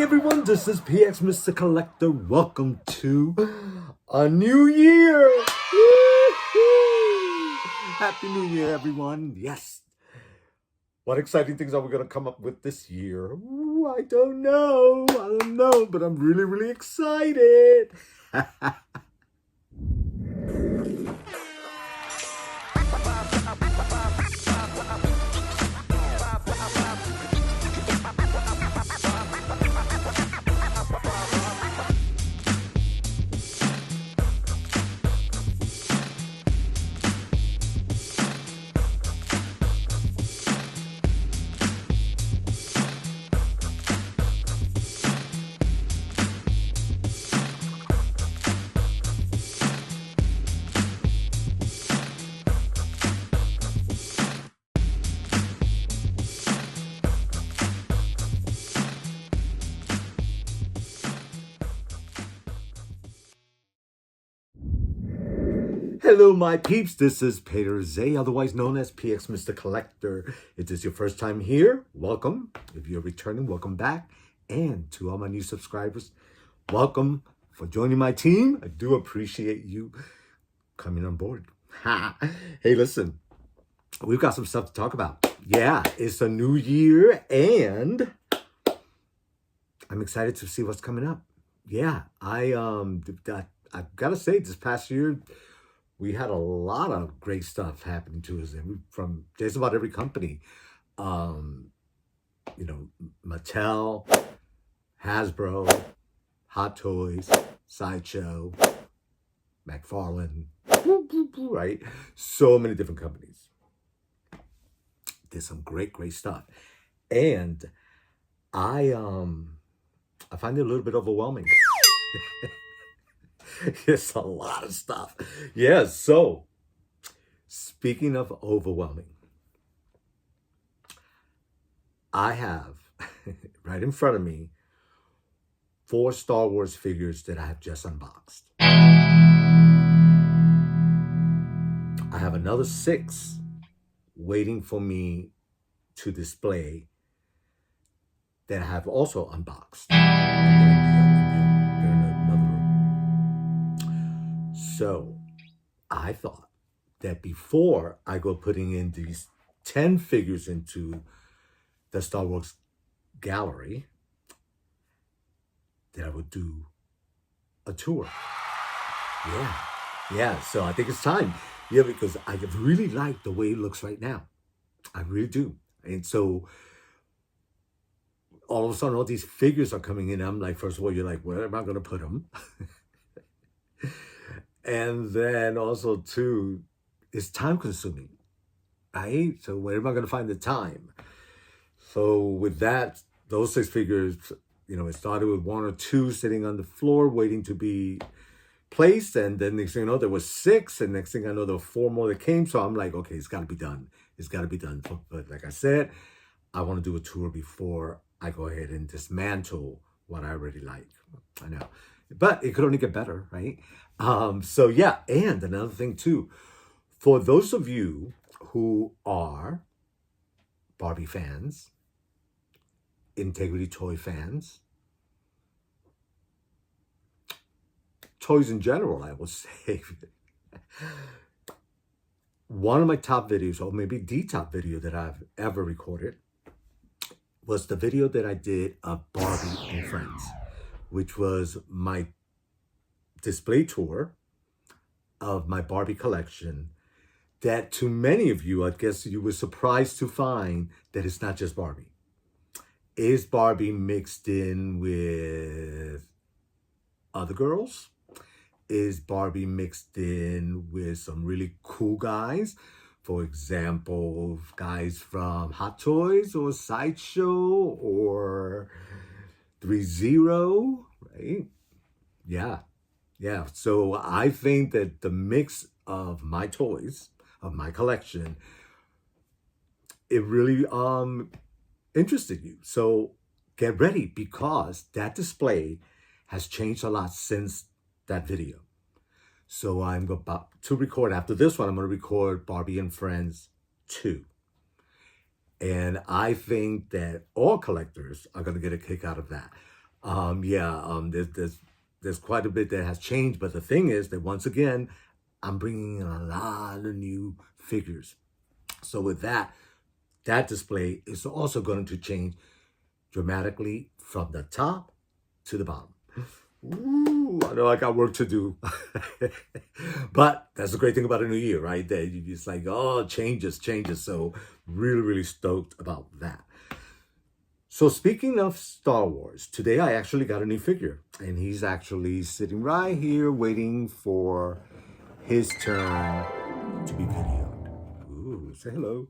Hey everyone, this is PX Mr. Collector. Welcome to a new year. Woo-hoo! Happy New Year, everyone. Yes. What exciting things are we going to come up with this year? Ooh, I don't know, but I'm really, really excited. Hello, my peeps. This is Peter Zay, otherwise known as PX Mr. Collector. If this is your first time here, welcome. If you're returning, welcome back. And to all my new subscribers, welcome for joining my team. I do appreciate you coming on board. Hey, listen, we've got some stuff to talk about. Yeah, it's a new year, and I'm excited to see what's coming up. Yeah, I've got to say, this past year, we had a lot of great stuff happening to us, and from just about every company, Mattel, Hasbro, Hot Toys, Sideshow, McFarlane, right? So many different companies. Did some great stuff, and I find it a little bit overwhelming. It's a lot of stuff. Yeah, so speaking of overwhelming, I have right in front of me 4 Star Wars figures that I have just unboxed. I have another 6 waiting for me to display that I have also unboxed. So I thought that before I go putting in these 10 figures into the Star Wars gallery, that I would do a tour. Yeah. So I think it's time. Yeah, because I really like the way it looks right now. I really do. And so all of a sudden, all these figures are coming in. I'm like, first of all, you're like, where am I going to put them? And then also, too, it's time consuming, right? So where am I going to find the time? So with that, those 6 figures, it started with 1 or 2 sitting on the floor waiting to be placed. And then next thing you know, there was 6. And next thing I know, there were 4 more that came. So I'm like, okay, it's got to be done. It's got to be done. But like I said, I want to do a tour before I go ahead and dismantle what I already like. I know. But it could only get better, right? So yeah, and another thing too, for those of you who are Barbie fans, Integrity Toy fans, toys in general, I will say, one of my top videos, or maybe the top video that I've ever recorded, was the video that I did of Barbie and Friends, which was my display tour of my Barbie collection, that to many of you, I guess you were surprised to find that it's not just Barbie. Is Barbie mixed in with other girls? Is Barbie mixed in with some really cool guys? For example, guys from Hot Toys or Sideshow or 3-0, right? Yeah. So I think that the mix of my toys, of my collection, it really interested you. So get ready, because that display has changed a lot since that video. So I'm about to record, after this one, I'm going to record Barbie and Friends 2. And I think that all collectors are going to get a kick out of that. There's quite a bit that has changed, but the thing is that once again, I'm bringing in a lot of new figures. So with that, that display is also going to change dramatically from the top to the bottom. Ooh, I know I got work to do. But that's the great thing about a new year, right? That you just like, oh, changes, changes. So really, really stoked about that. So speaking of Star Wars, today I actually got a new figure, and he's actually sitting right here waiting for his turn to be videoed. Ooh, say hello.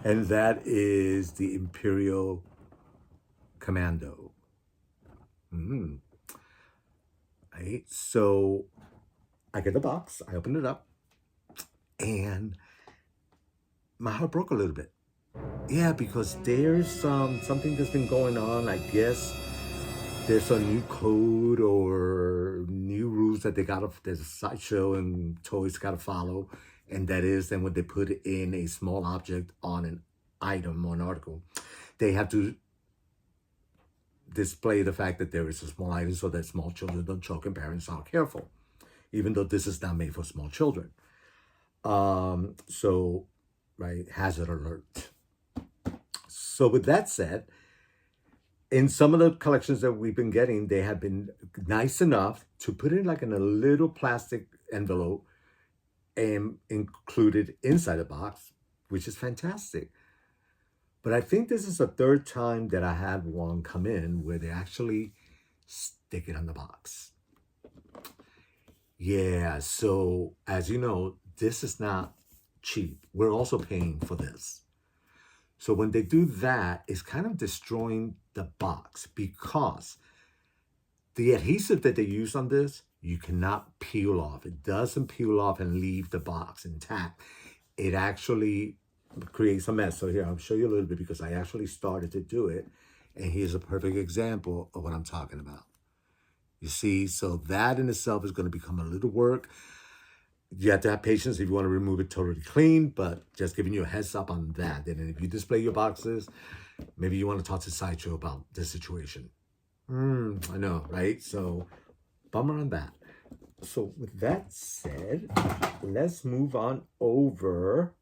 And that is the Imperial Commando. Mm. Right? So I get the box, I open it up, and my heart broke a little bit. Yeah, because there's something that's been going on. I guess there's a new code or new rules that there's a Sideshow and Toys gotta follow, and that is then when they put in a small object on an item or an article, they have to display the fact that there is a small item so that small children don't choke and parents are careful, even though this is not made for small children. So, right, hazard alert. So with that said, in some of the collections that we've been getting, they have been nice enough to put it like in a little plastic envelope and included inside the box, which is fantastic. But I think this is the third time that I had one come in where they actually stick it on the box. Yeah, so as you know, this is not cheap. We're also paying for this. So when they do that, it's kind of destroying the box because the adhesive that they use on this, you cannot peel off. It doesn't peel off and leave the box intact. It actually creates a mess. So here, I'll show you a little bit because I actually started to do it. And here's a perfect example of what I'm talking about. You see, so that in itself is going to become a little work. You have to have patience if you want to remove it totally clean, but just giving you a heads up on that. And if you display your boxes, maybe you want to talk to Sideshow about this situation. I know, right? So, bummer on that. So, with that said, let's move on over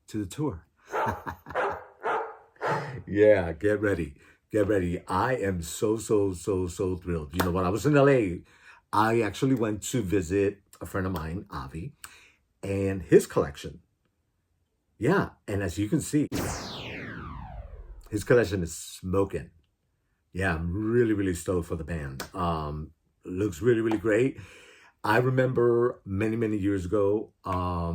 to the tour. Yeah, get ready. Get ready. I am so thrilled. You know, when I was in LA, I actually went to visit a friend of mine, Avi, and his collection. Yeah, and as you can see, his collection is smoking. Yeah, I'm really stoked for the band. Looks really great. I remember many years ago, I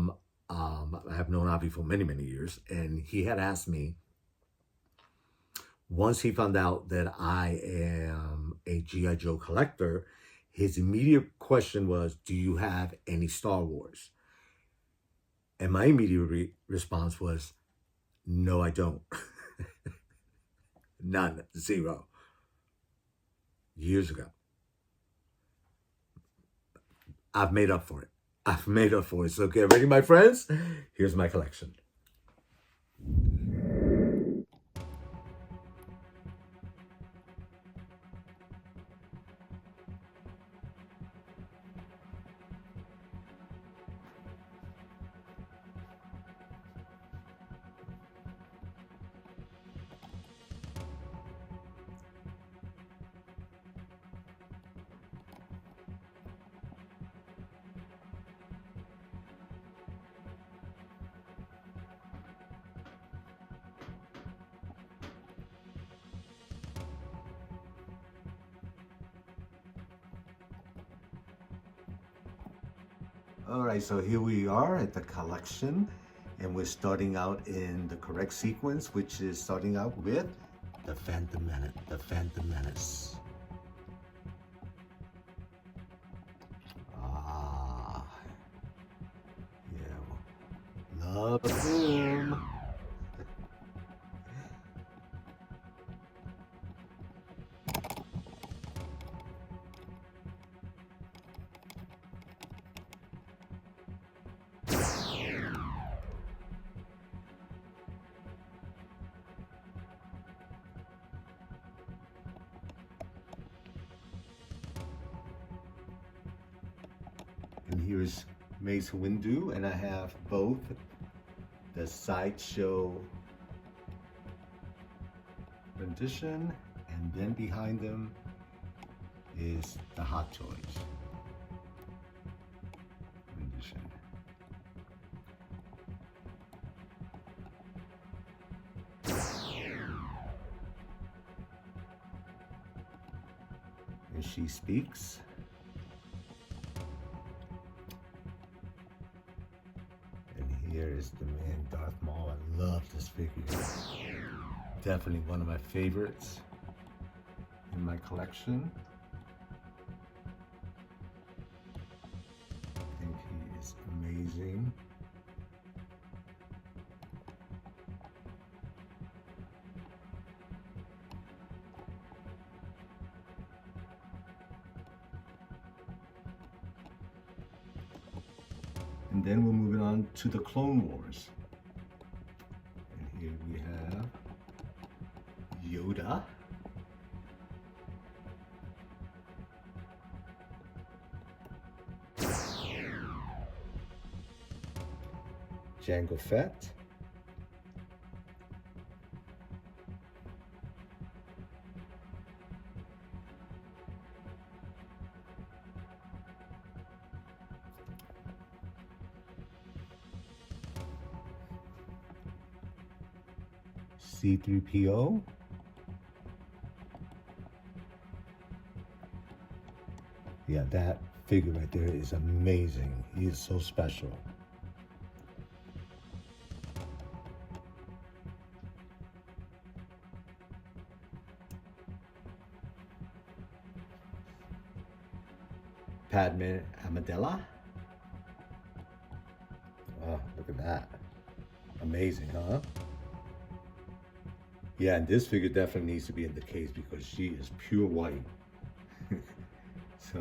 have known Avi for many years, and he had asked me, once he found out that I am a G.I. Joe collector, his immediate question was, do you have any Star Wars? And my immediate response was, no, I don't. None, zero. Years ago. I've made up for it. I've made up for it. So get ready, my friends. Here's my collection. All right, so here we are at the collection, and we're starting out in the correct sequence, which is starting out with the Phantom Menace. Ah, yeah, love him. And here's Mace Windu, and I have both the Sideshow rendition, and then behind them is the Hot Toys rendition. And she speaks. And here is the man, Darth Maul. I love this figure. Definitely one of my favorites in my collection. I think he is amazing. And then we're moving on to the Clone Wars. And here we have Yoda. Jango Fett. C-3PO. Yeah, that figure right there is amazing. He is so special. Padme Amidala. Oh, look at that. Amazing, huh? Yeah, and this figure definitely needs to be in the case because she is pure white. So,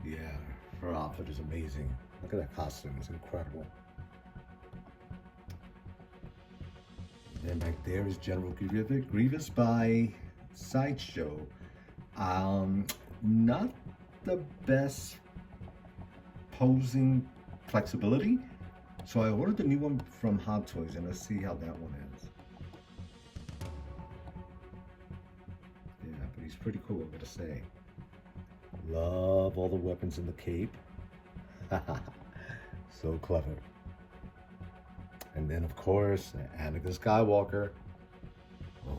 yeah, her outfit is amazing. Look at that costume, it's incredible. And then back there is General Grievous by Sideshow. Not the best posing flexibility. So I ordered the new one from Hot Toys, and let's see how that one is. Yeah, but he's pretty cool, I gotta say. Love all the weapons in the cape. So clever. And then, of course, Anakin Skywalker. Oh.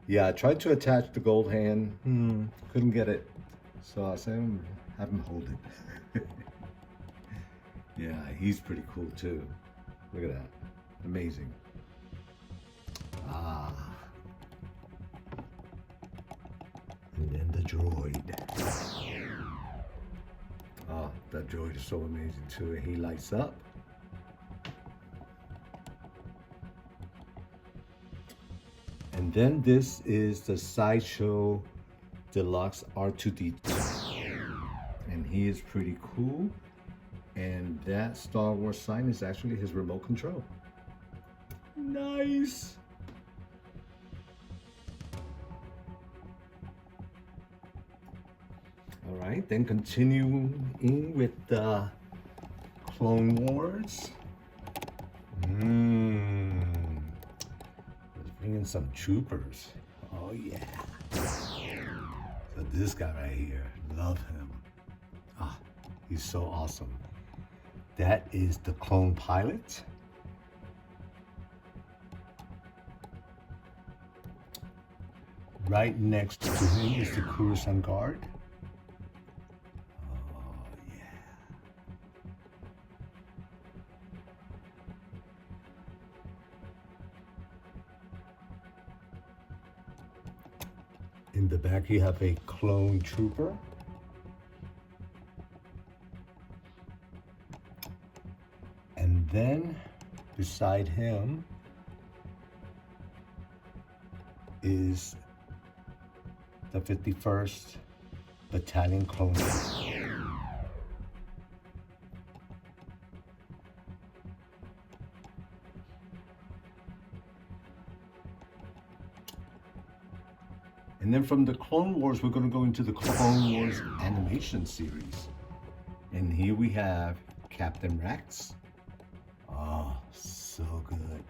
Yeah, I tried to attach the gold hand. Couldn't get it. So I said, have him hold it. Yeah, he's pretty cool too. Look at that. Amazing. Ah. And then the droid. Oh, that droid is so amazing too. He lights up. And then this is the Sideshow Deluxe R2-D2. And he is pretty cool. And that Star Wars sign is actually his remote control. Nice. All right, then continuing with the Clone Wars. Let's bring in some troopers. Oh yeah. So this guy right here, love him. Ah, he's so awesome. That is the Clone Pilot. Right next to him is the Coruscant Guard. Oh, yeah. In the back, you have a clone trooper. And then beside him is the 51st Battalion Clone Troop. And then from the Clone Wars, we're going to go into the Clone Wars animation series. And here we have Captain Rex. Oh, so good.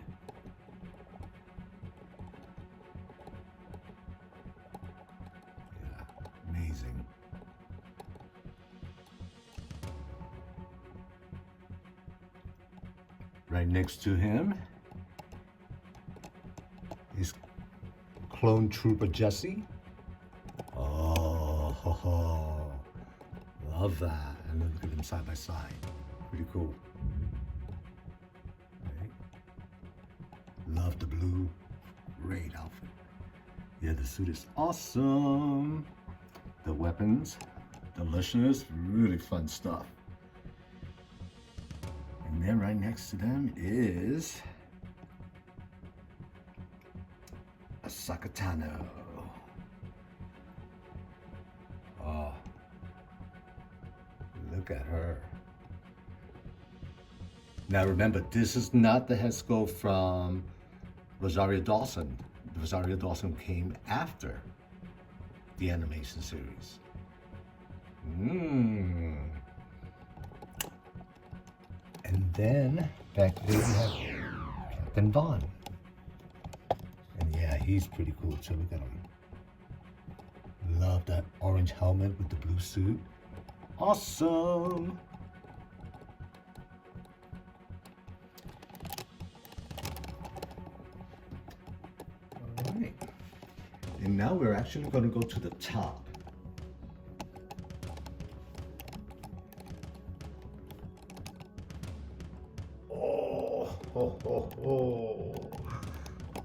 Yeah, amazing. Right next to him is Clone Trooper Jesse. Oh, ho, ho. Love that. And then look at them side by side. Pretty cool. Right. Love the blue. Great outfit. Yeah, the suit is awesome. The weapons, delicious, really fun stuff. And then right next to them is a Sakatano. Oh, look at her. Now remember, this is not the head sculpt from Rosario Dawson. Rosario Dawson came after the animation series. And then back there we have Captain Vaughn. And yeah, he's pretty cool too. Look at him. Love that orange helmet with the blue suit. Awesome. All right. And now we're actually going to go to the top. Oh,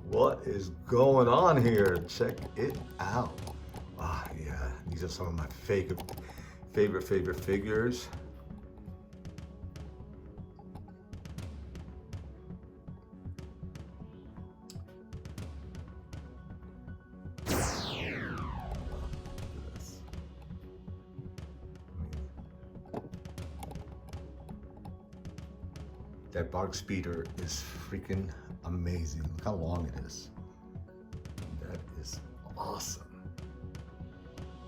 what is going on here? Check it out. Ah, yeah, these are some of my favorite figures. That bark speeder is freaking amazing. Look how long it is. That is awesome.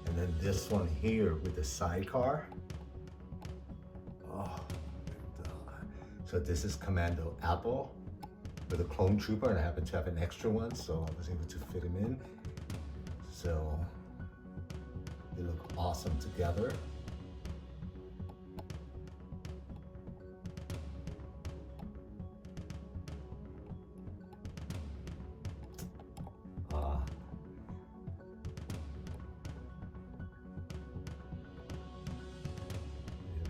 And then this one here with the sidecar. Oh, so this is Commando Apple with a clone trooper, and I happen to have an extra one, so I was able to fit him in. So they look awesome together.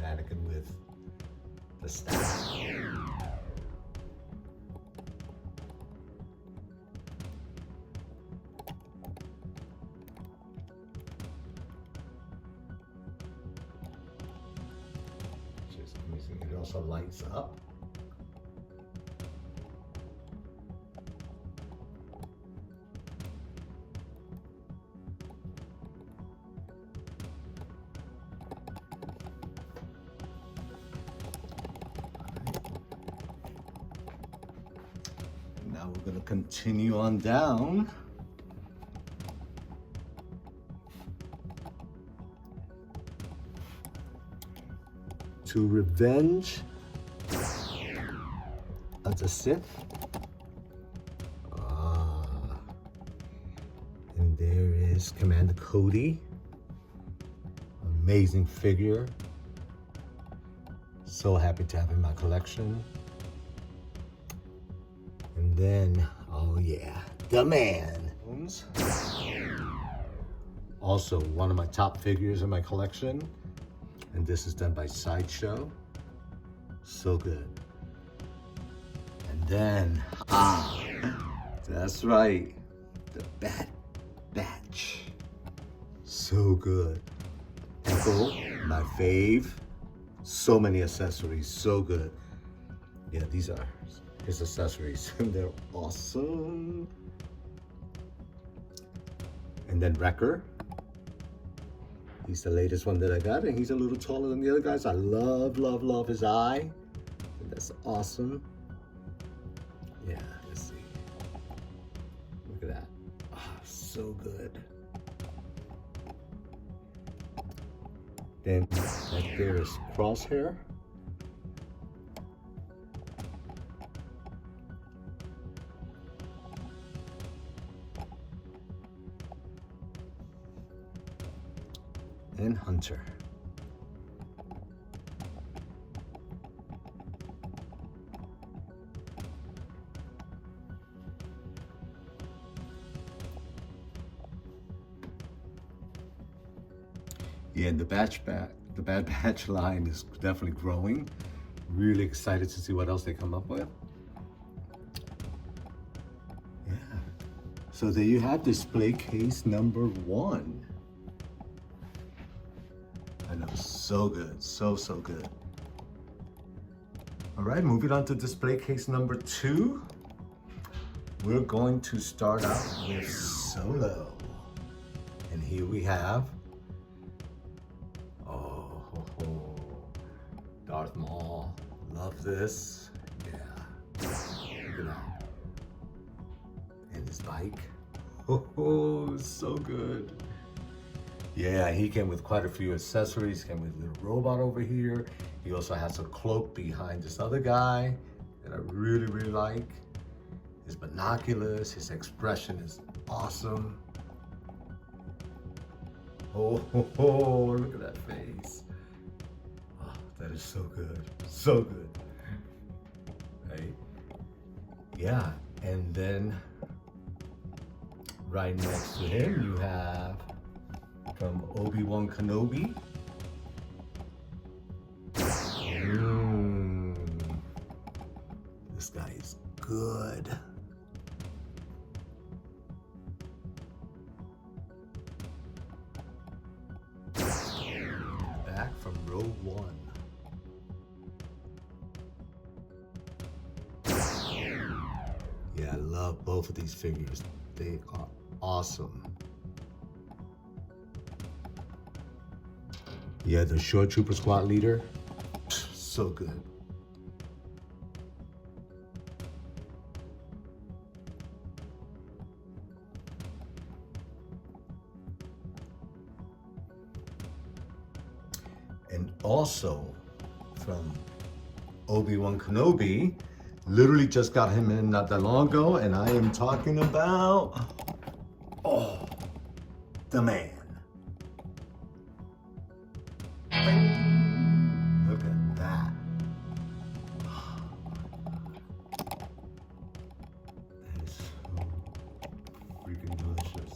Mannequin with the staff. Just amazing. It also lights up. Now we're going to continue on down. To Revenge of the Sith. And there is Commander Cody. Amazing figure. So happy to have in my collection. And then, oh yeah, the man. Also, one of my top figures in my collection. And this is done by Sideshow. So good. And then, that's right, the Bad Batch. So good. Echo, my fave. So many accessories, so good. Yeah, these are his accessories, and they're awesome. And then Wrecker. He's the latest one that I got, and he's a little taller than the other guys. I love, love, love his eye. And that's awesome. Yeah, let's see. Look at that. Oh, so good. Then right there is Crosshair. And Hunter. Yeah, and the Bad Batch line is definitely growing. Really excited to see what else they come up with. Yeah. So there you have display case number 1. I know, so good, so good. All right, moving on to display case number 2. We're going to start out with Solo. And here we have, Darth Maul. Love this. Yeah. Look at that. And his bike. Oh, so good. Yeah, he came with quite a few accessories. Came with a little robot over here. He also has a cloak behind this other guy that I really like. His binoculars, his expression is awesome. Oh, look at that face. Oh, that is so good. So good. Right? Yeah, and then right next to him you have from Obi-Wan Kenobi. This guy is good. Back from Rogue One. Yeah, I love both of these figures. They are awesome. Yeah, the Short Trooper Squad leader, so good. And also from Obi-Wan Kenobi, literally just got him in not that long ago, and I am talking about, the man. Look at that. That is so freaking delicious.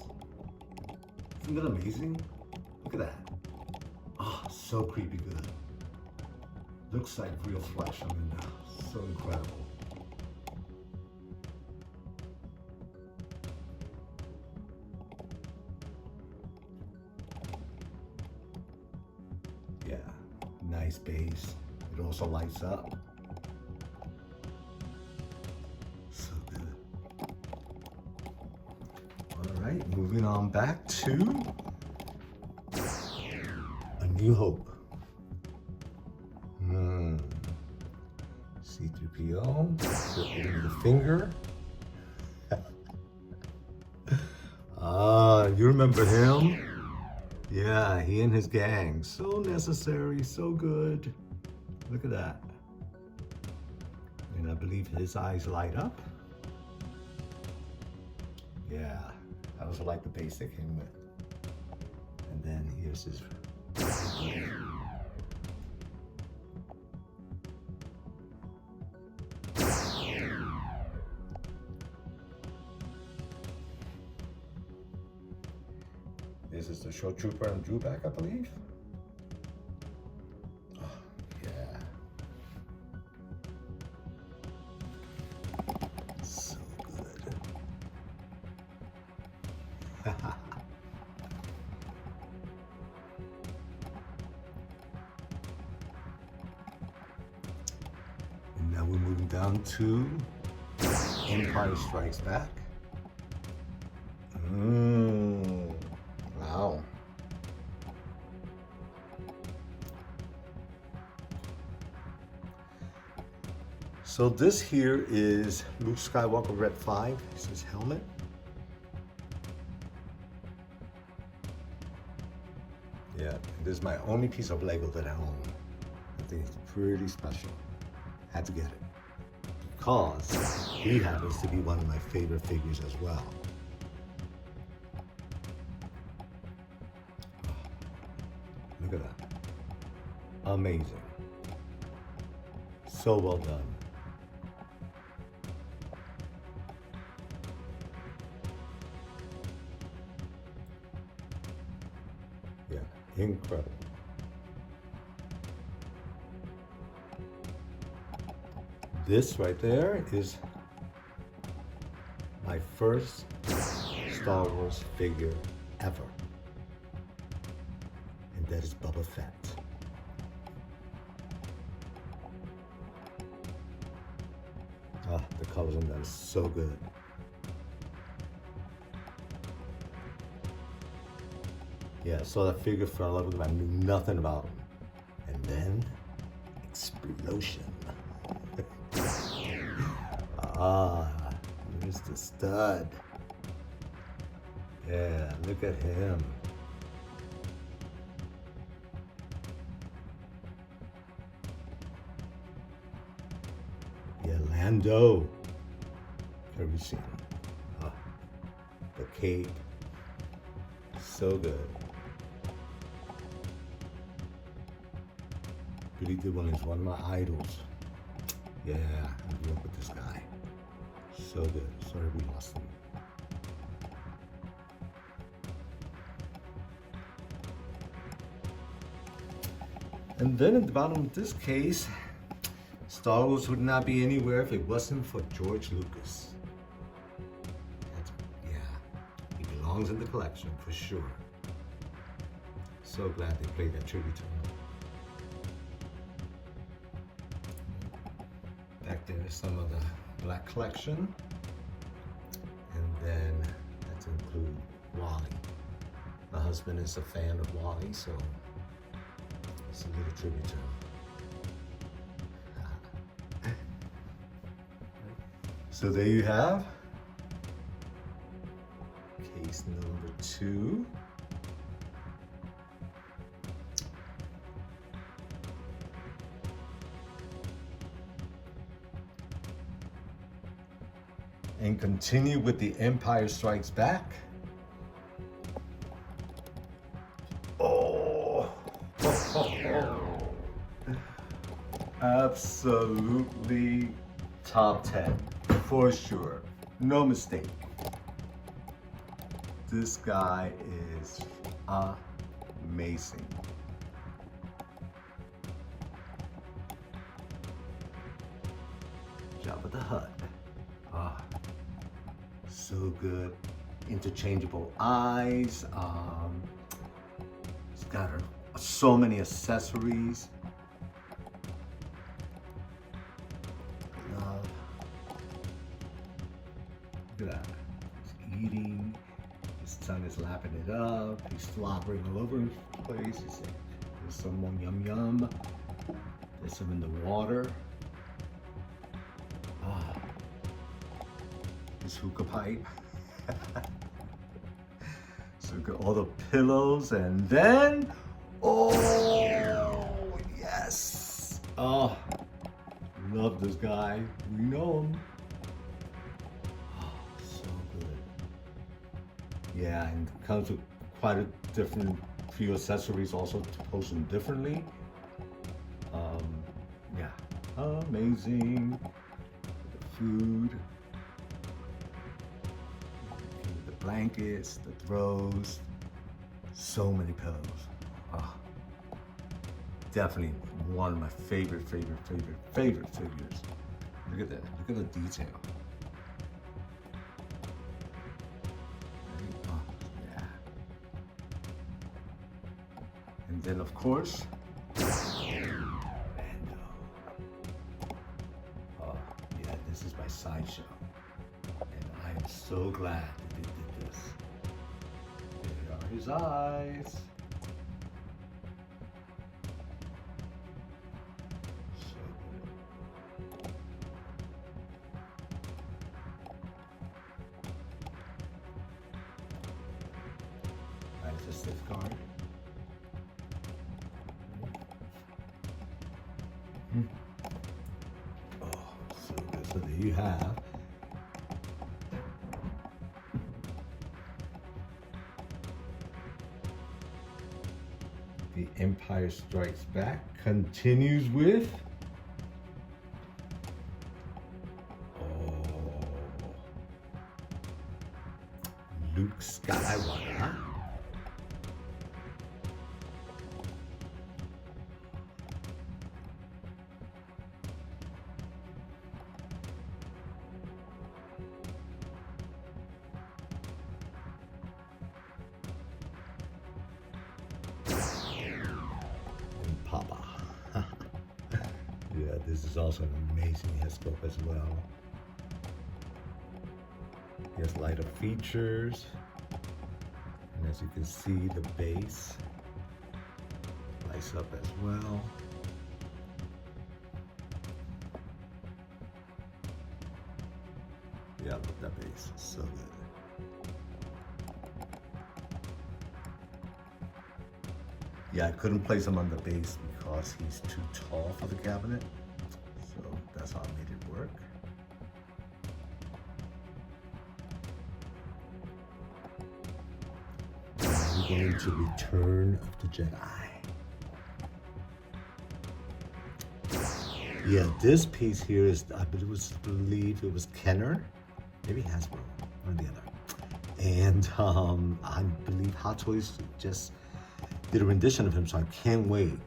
Isn't that amazing? Look at that. Oh, so creepy good. Looks like real flesh. I mean, so incredible. Yeah, nice base. It also lights up. So good. All right, moving on back to A New Hope. C-3PO, the finger. You remember him? Yeah, he and his gang. So necessary, so good. Look at that. And I believe his eyes light up. Yeah, I also like the base they came with. And then here's his. This is the Short Trooper and Drewback, I believe. Oh, yeah. So good. And now we're moving down to Empire Strikes Back. Wow. So this here is Luke Skywalker Red 5. It's his helmet. Yeah, this is my only piece of Lego that I own. I think it's pretty special. Had to get it. Because he happens to be one of my favorite figures as well. Look at that. Amazing. So well done. Yeah, incredible. This right there is my first Star Wars figure ever. And that is Boba Fett. Ah, the colors on that is so good. Yeah, I saw that figure, fell in love with him. I knew nothing about him. And then, explosion. Ah, here's the stud. Yeah, look at him. Yeah, Lando. Have you seen him? Ah, the cape. So good. Really good one. He's one of my idols. Yeah, I grew up with this guy. So good. Sorry we lost him. And then at the bottom of this case, Star Wars would not be anywhere if it wasn't for George Lucas. Yeah, he belongs in the collection for sure. So glad they played that tribute to him. Back there is some of the Black collection. And then that to include Wally. My husband is a fan of Wally, so it's a little tribute to him. So there you have case number 2. And continue with the Empire Strikes Back. Oh, absolutely top 10 for sure, no mistake. This guy is amazing. Jabba the Hutt. So good. Interchangeable eyes. It's got so many accessories. Love. Look at that. He's eating. His son is lapping it up. He's slobbering all over his place. There's some more yum yum. There's some in the water. His hookah pipe. So look at all the pillows, and then, oh yes! Oh, love this guy. We know him. Oh, so good. Yeah, and it comes with quite a different few accessories also to pose them differently. Yeah, amazing. The food. Blankets, the throws, so many pillows. Oh, definitely one of my favorite figures. Look at that, look at the detail. Oh, yeah. And then of course, Mego. Oh, yeah, this is my Sideshow. And I am so glad that they did this. There are his eyes. So good. That's a stiff card. you have The Empire Strikes Back continues with Luke Skywalker. And Papa. Yeah, this is also an amazing head sculpt as well. He has lighter features, and as you can see, the base lights up as well. Yeah, look, that base is so good. Yeah, I couldn't place him on the base because he's too tall for the cabinet, so that's how I made it work. We're going to Return of the Jedi. Yeah, this piece here is, I believe it was Kenner, maybe Hasbro, one or the other. And I believe Hot Toys just did a rendition of him, so I can't wait.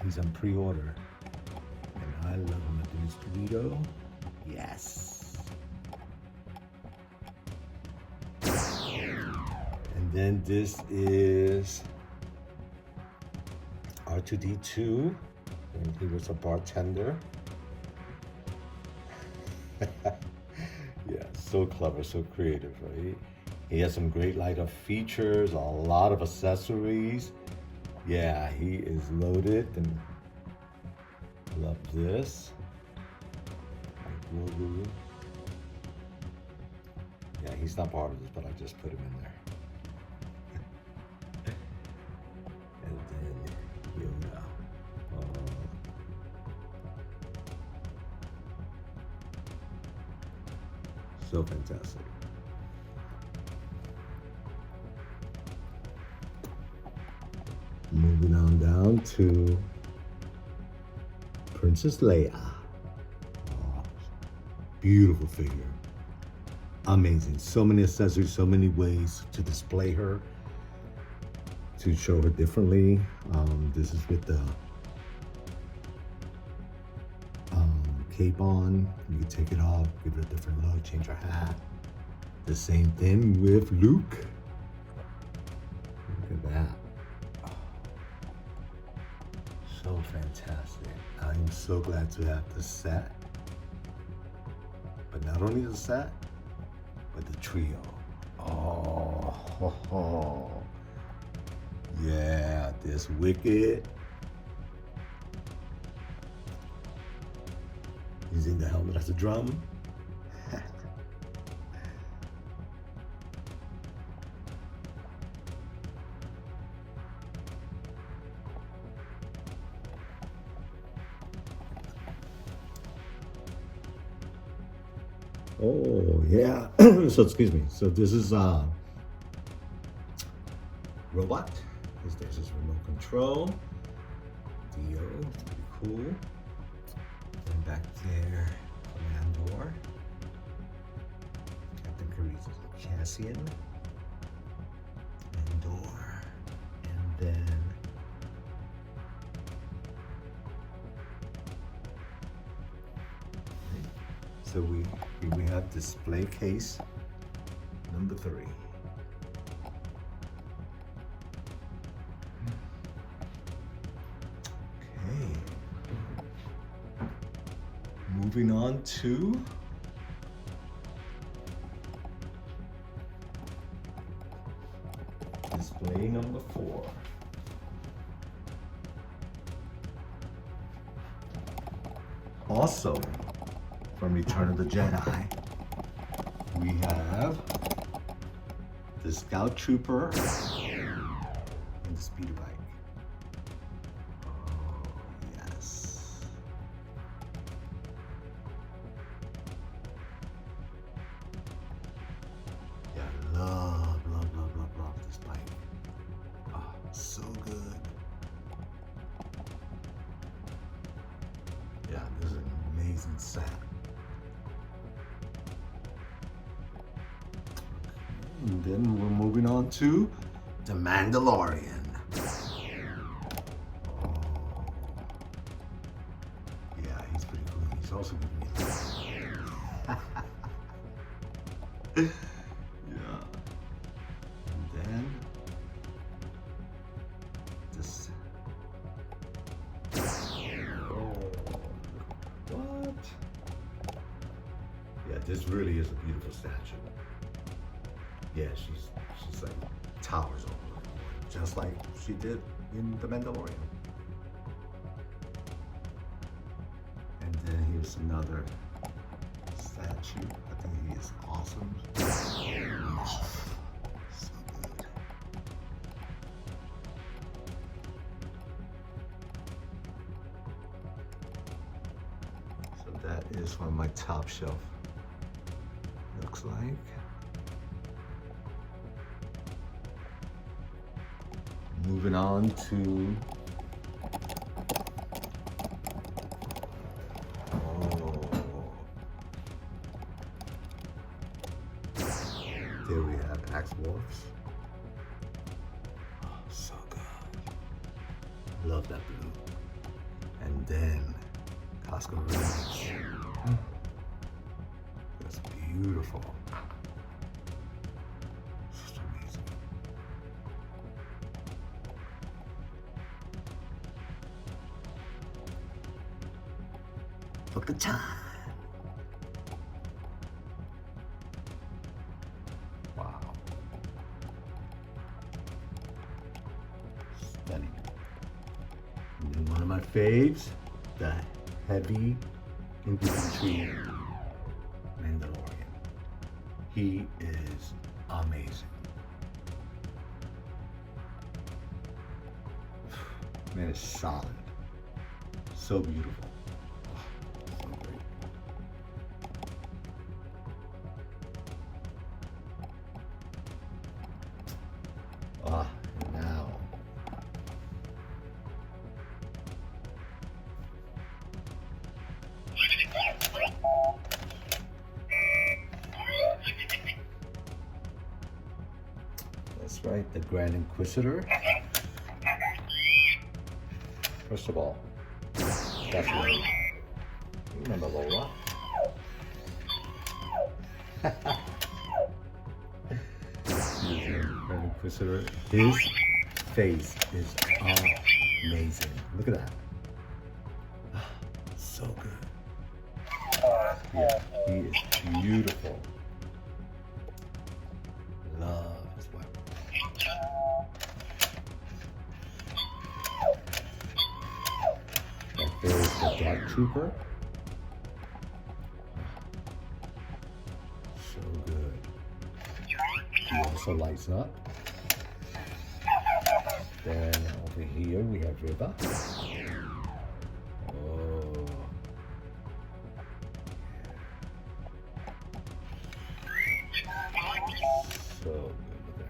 He's on pre-order. And I love him at this Dorito. Yes. And then this is R2-D2 when he was a bartender. Yeah, so clever, so creative, right? He has some great light-up features, a lot of accessories. Yeah, he is loaded, and love this. Yeah, he's not part of this, but I just put him in there. And then Yoda. So fantastic. Moving on down to Princess Leia. Oh, beautiful figure. Amazing. So many accessories, so many ways to display her, to show her differently. This is with the cape on. You can take it off, give it a different look, change her hat. The same thing with Luke. Look at that. So fantastic. I'm so glad to have the set. But not only the set, but the trio. Oh, ho, ho. Yeah, this Wicked. Using the helmet as a drum. Oh yeah. So excuse me. So this is robot. There's his remote control. Dio, pretty cool. And back there, Commander. Captain Carice, Cassian, Andor, and then so we have display case number 3. Okay. Moving on to display number 4. Also, from Return of the Jedi, we have the Scout Trooper and the Speeder Bike. Oh, yes. and sad. And then we're moving on to the Mandalorian. Oh. Yeah, he's pretty cool. He's also giving me this. Yeah. And then this. Oh, what? Yeah, this really is a beautiful statue. Yeah, she's like towers over it, just like she did in The Mandalorian. And then here's another statue. I think he is awesome. So good. So that is what my top shelf looks like. Moving on to there we have Axe Wharfs. Oh, so good. Love that blue. And then Costco Rings. That's beautiful. Just amazing. Look at the time. Wow. Stunning. And then one of my faves, the heavy infantry Mandalorian. He is amazing. Man, it's solid. So beautiful. Now. That's right, the Grand Inquisitor. First of all, that's Lola. You remember Lola? Grand Inquisitor. His face is amazing. Look at that. So good. Yeah, he is beautiful. Love his weapon. Right there is the Dark Trooper. So good. He also lights up. Then over here we have River. Oh. So good, look at her.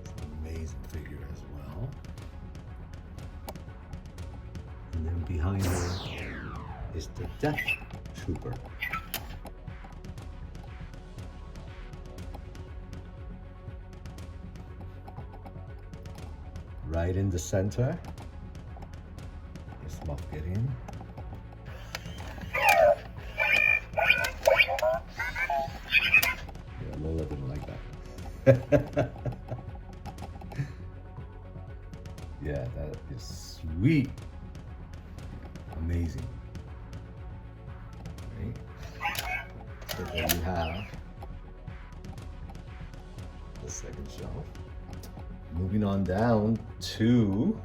It's an amazing figure as well. And then behind her is the Death Trooper. Right in the center is Moff Gideon. Yeah, Lola didn't like that. Yeah, that is sweet. Amazing. Right? So there you have the second shelf. Moving on down to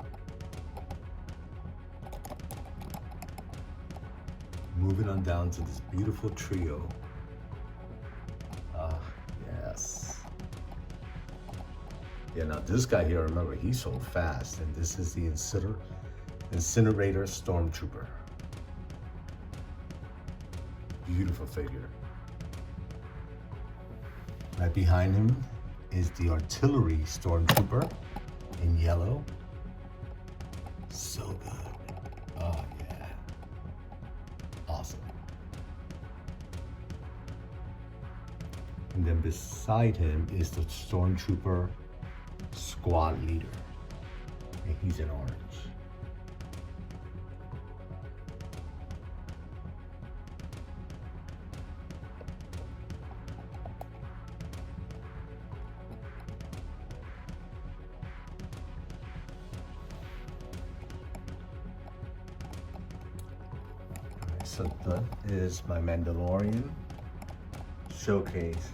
this beautiful trio. Ah, yes. Yeah, now this guy here, remember, he's so fast, and this is the Incinerator Stormtrooper. Beautiful figure. Right behind him is the Artillery Stormtrooper in yellow. So good. Oh yeah. awesome. And then beside him is the Stormtrooper squad leader. And he's in orange. So that is my Mandalorian showcase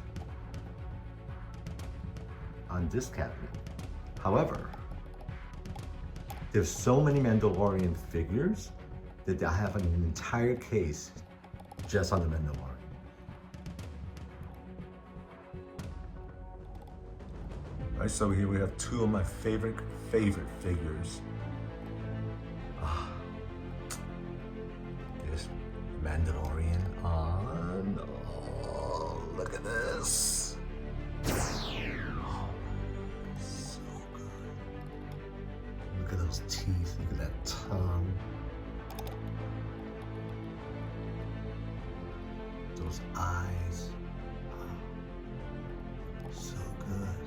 on this cabinet. However, there's so many Mandalorian figures that I have an entire case just on the Mandalorian. All right, so here we have two of my favorite figures. This Mandalorian on. Oh, look at this. Look at those teeth, look at that tongue. Those eyes. So good.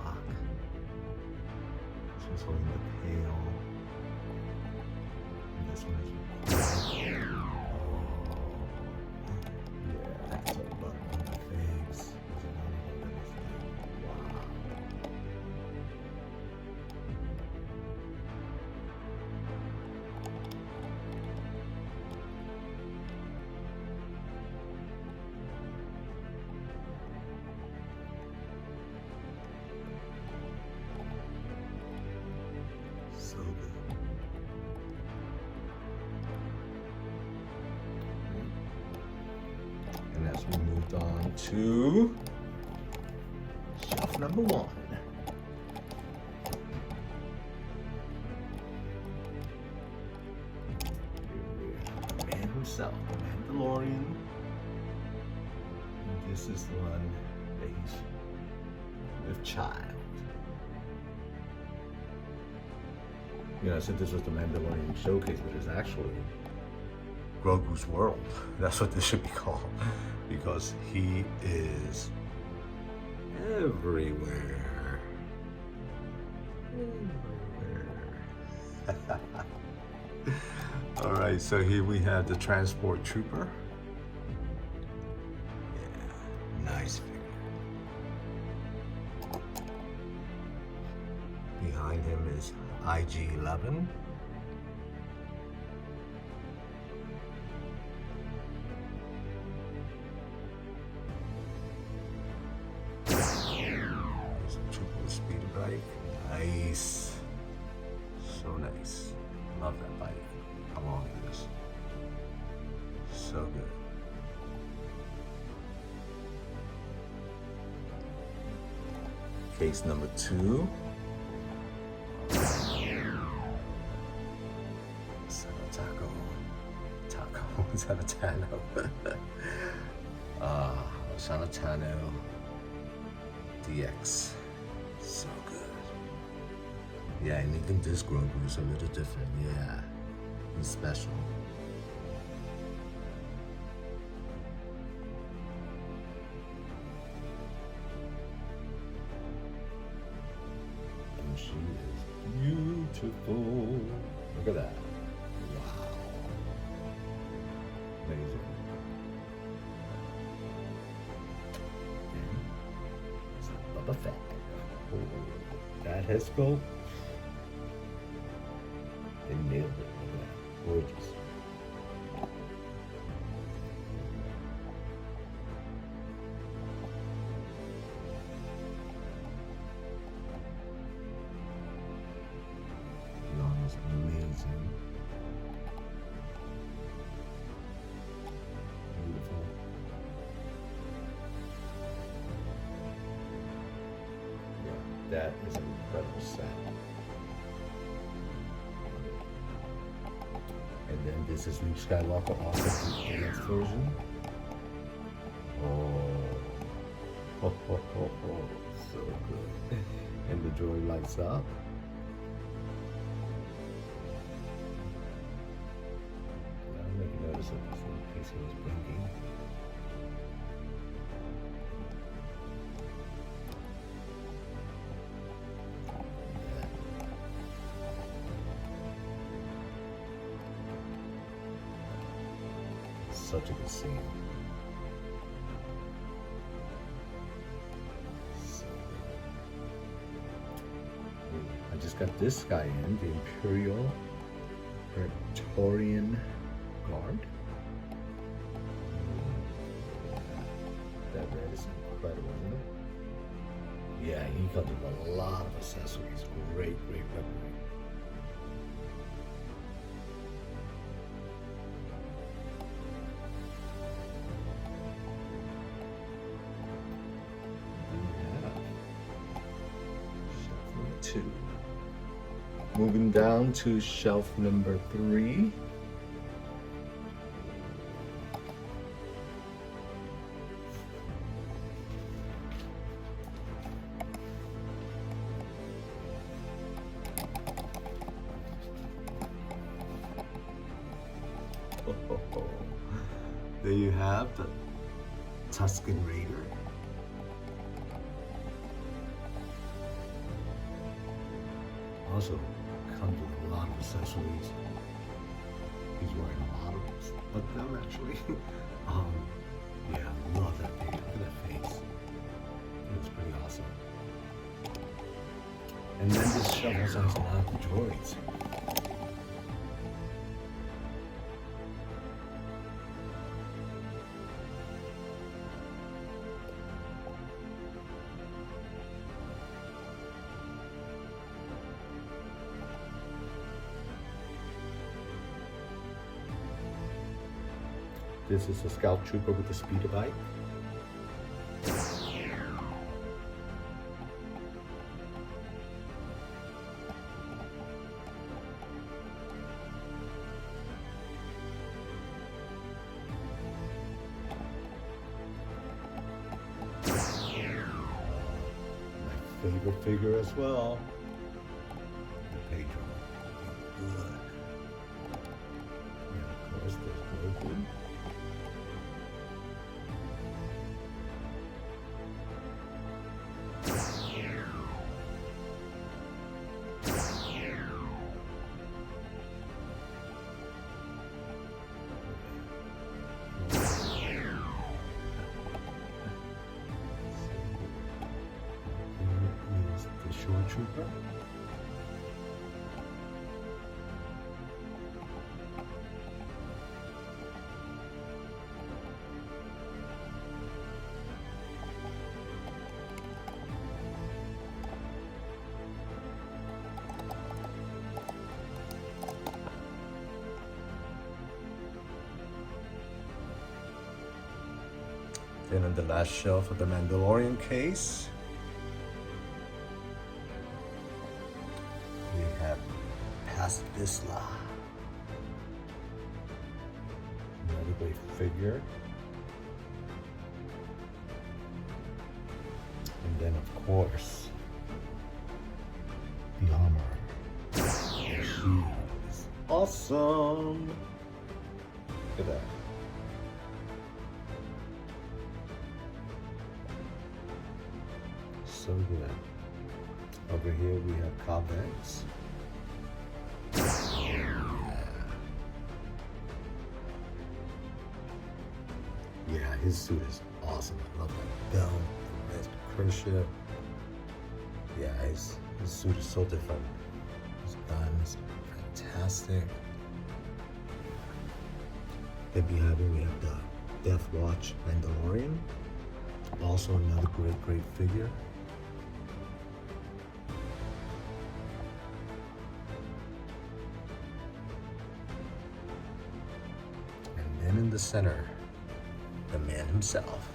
Rock. She's holding the pail. And this one is that's a bug on my face. So good. And as we moved on to shelf number 1. The man himself, the Mandalorian. And this is the one that he's with child. You know, I said this was the Mandalorian showcase, but it's actually Grogu's world. That's what this should be called, because he is everywhere. All right, so here we have the Transport Trooper. Yeah, nice figure. Behind him is IG-11. Triple speed bike. Nice. So nice. Love that bike. How long it is. So good. Case number 2. Sanatano. Sanatano DX. So good. Yeah, and even this Grogu is a little different. Yeah, he's special. And she is beautiful. Look at that. Wow. Amazing. Boba Fett. Oh, that head sculpt. They nailed it. Look at that. Gorgeous. Yarn is amazing. Beautiful. Yeah, that is an incredible set. And then this is Luke Skywalker off of the next version. Oh, so good. And the droid lights up. focus it so in case he was blinking. Such a good scene. I just got this guy in, the Imperial Praetorian Guard. That red is incredible, isn't it? Yeah, he comes with a lot of accessories. Great weaponry. Moving down to shelf number 3. There you have the Tusken Raider. Also comes with a lot of accessories. He's wearing a lot of them actually. Yeah, I love that figure. Look at that face. It's pretty awesome. And then this shelf also has a lot of the droids. This is a Scout Trooper with a speeder bike. My favorite figure as well. The Pedro. Good. And of course there's Grogu. Trooper. Then on the last shelf of the Mandalorian case, Isla. Another great figure. And then of course, the armor. She is awesome. Look at that. So good. Over here we have Cobb Vanth. Yeah, his suit is awesome. I love that belt, the wrist cruciate. Yeah, his suit is so different. His guns, fantastic. Then behind me we have the Death Watch Mandalorian. Also another great figure. And then in the center, the man himself,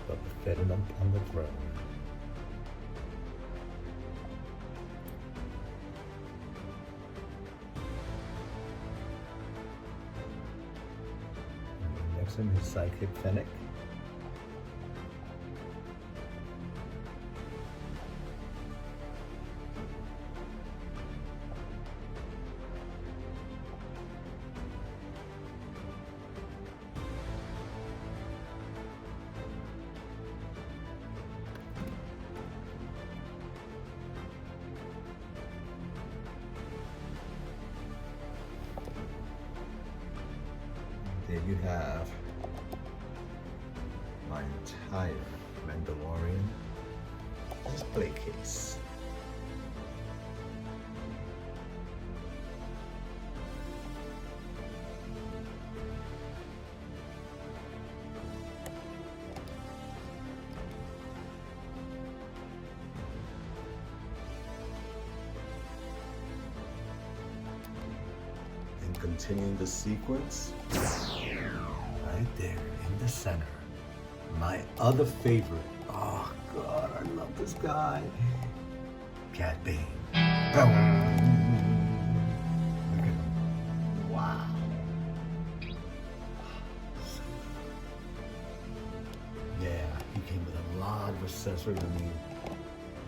but fitting up on the throne. And next in his sidekick Fennec. There you have my entire Mandalorian display case. And continuing the sequence, right there in the center, my other favorite. Oh God, I love this guy. Cat Bane. Look at him. Wow. Yeah, he came with a lot of accessories. I mean,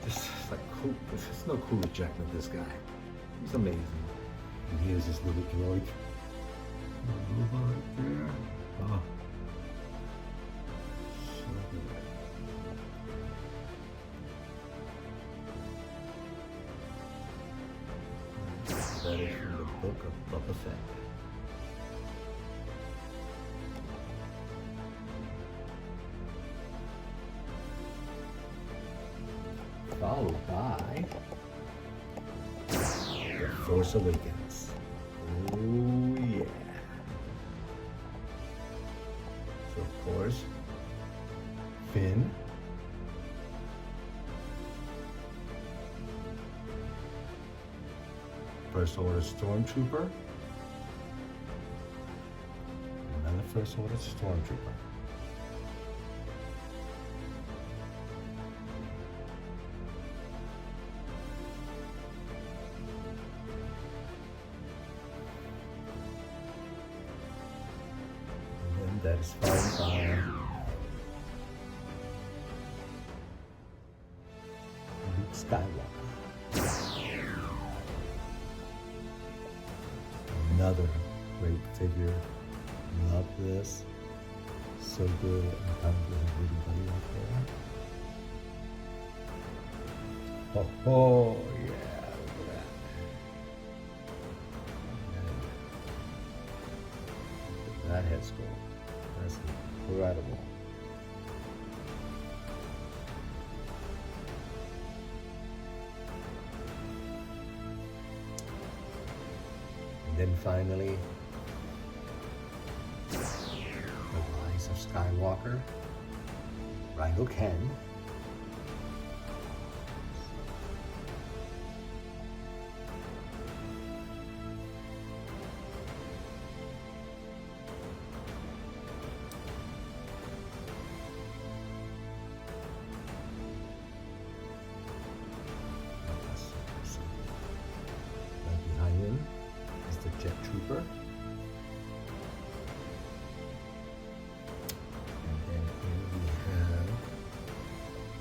just like cool. There's no cool rejecting this guy. He's amazing. And here's this little droid. Robot right there. Oh. So good. That is from the book of Boba Fett. Followed by The Force Awakens. Oh yeah. So of course, Finn. First Order Stormtrooper. Another First Order Stormtrooper. And then that is followed by Luke Skywalker. Another great figure. Love this. So good. I'm kind of with everybody out there. Oh, yeah. Look at that. That head sculpt. That's incredible. And then finally, The Rise of Skywalker, Rhino Ken. Right behind him is the Jet Trooper. And then here we have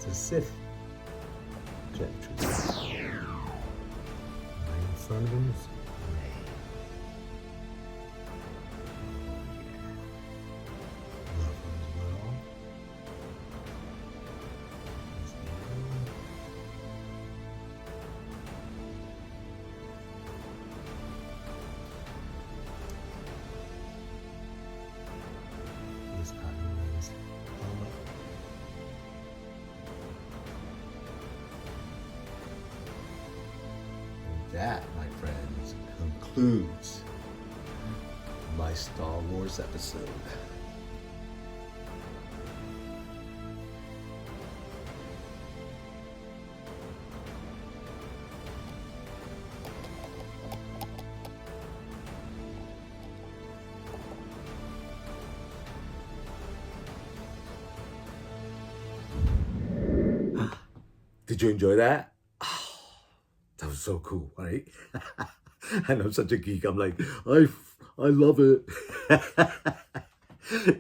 the Sith Jet Trooper. Right in front of him is Rey. Love her as well. There's Mego. Here's Kylo Ren's helmet. And that, my friends, concludes my Star Wars episode. Did you enjoy that? Oh, that was so cool, right? And I'm such a geek. I'm like, I love it.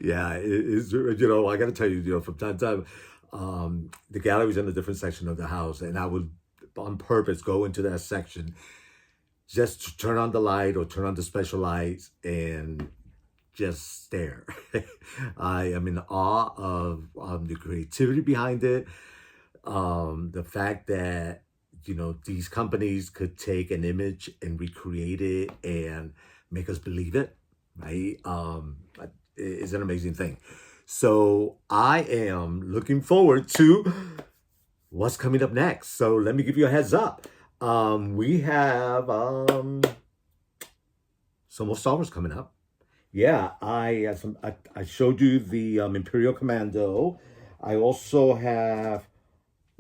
Yeah, it's, you know, I got to tell you, you know, from time to time, the gallery's in a different section of the house, and I would on purpose go into that section just to turn on the light or turn on the special lights and just stare. I am in awe of the creativity behind it. The fact that, you know, these companies could take an image and recreate it and make us believe it. right? It's an amazing thing. So I am looking forward to what's coming up next. So let me give you a heads up. We have some more Star Wars coming up. Yeah, I have some. I showed you the Imperial Commando. I also have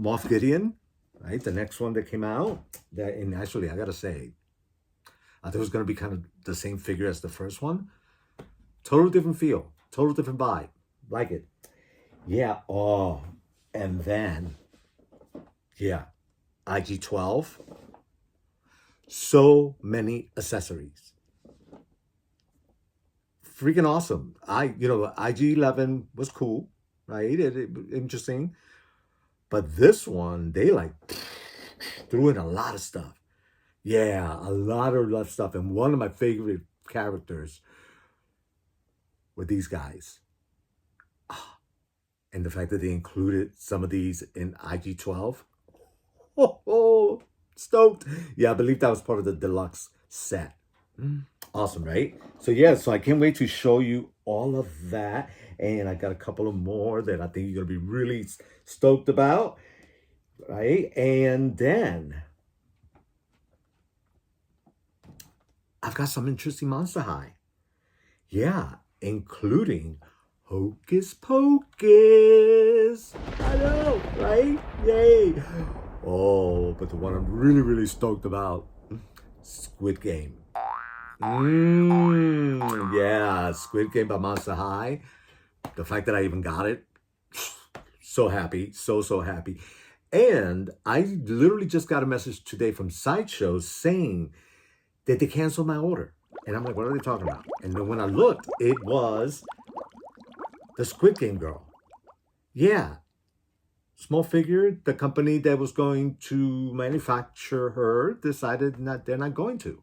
Moff Gideon, right? The next one that came out. That and actually, I gotta say, I thought it was gonna be kind of the same figure as the first one. Total different feel, total different vibe. Like it. Yeah. Oh, and then yeah, IG-12. So many accessories. Freaking awesome. IG-11 was cool, right? Interesting. But this one, they like threw in a lot of stuff. Yeah, a lot of stuff. And one of my favorite characters were these guys. And the fact that they included some of these in IG-12. Oh, stoked. Yeah, I believe that was part of the deluxe set. Awesome, right? So yeah, so I can't wait to show you all of that. And I got a couple of more that I think you're going to be really stoked about, right? And then I've got some interesting Monster High. Yeah, including Hocus Pocus. I know, right? Yay. Oh, but the one I'm really, really stoked about, Squid Game. Yeah, Squid Game by Monster High. The fact that I even got it, so happy, so happy. And I literally just got a message today from Sideshow saying that they canceled my order. And I'm like, what are they talking about? And then when I looked, it was the Squid Game girl. Yeah. Small figure, the company that was going to manufacture her decided they're not going to.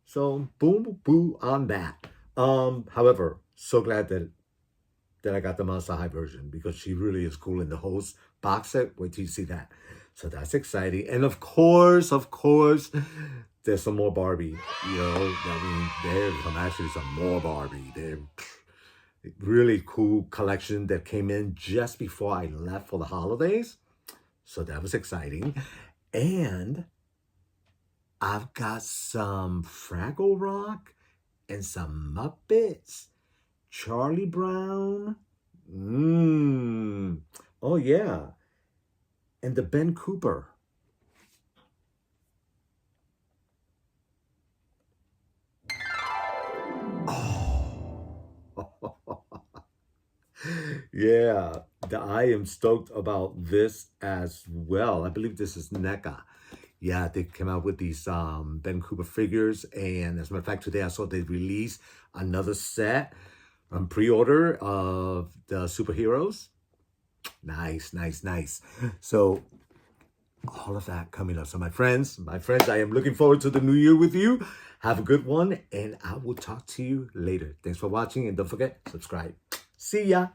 So boom, boo on that. However, so glad that I got the Monster High version because she really is cool in the whole box set. Wait till you see that. So that's exciting. And of course, there's some more Barbie. There's some more Barbie. They're really cool collection that came in just before I left for the holidays. So that was exciting. And I've got some Fraggle Rock and some Muppets. Charlie Brown. Oh, yeah. And the Ben Cooper. Oh. Yeah. I am stoked about this as well. I believe this is NECA. Yeah, they came out with these Ben Cooper figures. And as a matter of fact, today I saw they released another set on pre-order of the superheroes. Nice. So all of that coming up. So my friends, I am looking forward to the new year with you. Have a good one, and I will talk to you later. Thanks for watching, and don't forget, subscribe. See ya.